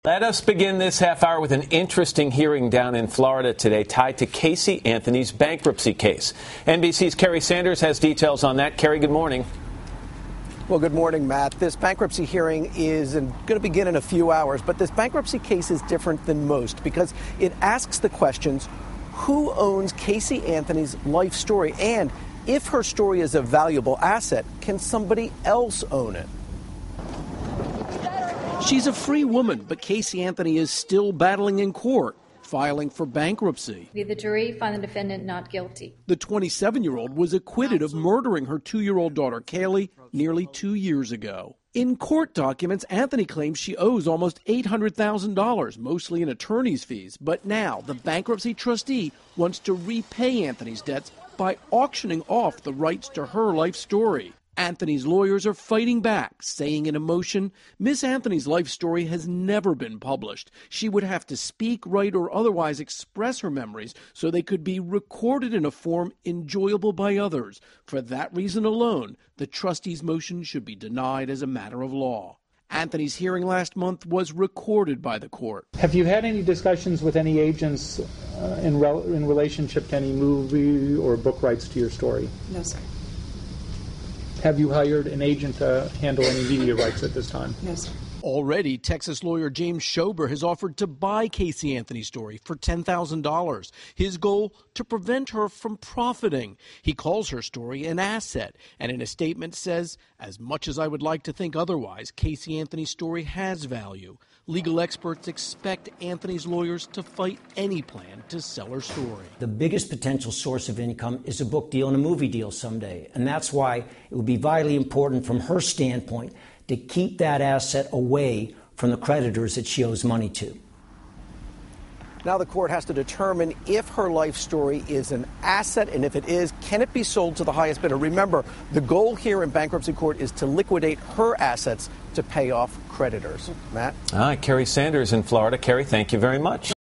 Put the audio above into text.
Let us begin this half hour with an interesting hearing down in Florida today tied to Casey Anthony's bankruptcy case. NBC's Kerry Sanders has details on that. Kerry, good morning. Well, good morning, Matt. This bankruptcy hearing is going to begin in a few hours, but this bankruptcy case is different than most because it asks the questions, who owns Casey Anthony's life story? And if her story is a valuable asset, can somebody else own it? She's a free woman, but Casey Anthony is still battling in court, filing for bankruptcy. The jury found the defendant not guilty. The 27-year-old was acquitted of murdering her 2-year-old daughter, Caylee, nearly 2 years ago. In court documents, Anthony claims she owes almost $800,000, mostly in attorney's fees. But now the bankruptcy trustee wants to repay Anthony's debts by auctioning off the rights to her life story. Anthony's lawyers are fighting back, saying in a motion, Miss Anthony's life story has never been published. She would have to speak, write, or otherwise express her memories so they could be recorded in a form enjoyable by others. For that reason alone, the trustee's motion should be denied as a matter of law. Anthony's hearing last month was recorded by the court. Have you had any discussions with any agents in relationship to any movie or book rights to your story? No, sir. Have you hired an agent to handle any media rights at this time? No, sir. Already, Texas lawyer James Schober has offered to buy Casey Anthony's story for $10,000. His goal, to prevent her from profiting. He calls her story an asset, and in a statement says, as much as I would like to think otherwise, Casey Anthony's story has value. Legal experts expect Anthony's lawyers to fight any plan to sell her story. The biggest potential source of income is a book deal and a movie deal someday, and that's why it would be vitally important from her standpoint to keep that asset away from the creditors that she owes money to. Now the court has to determine if her life story is an asset, and if it is, can it be sold to the highest bidder? Remember, the goal here in bankruptcy court is to liquidate her assets to pay off creditors. Matt? Kerry Sanders in Florida. Kerry, thank you very much.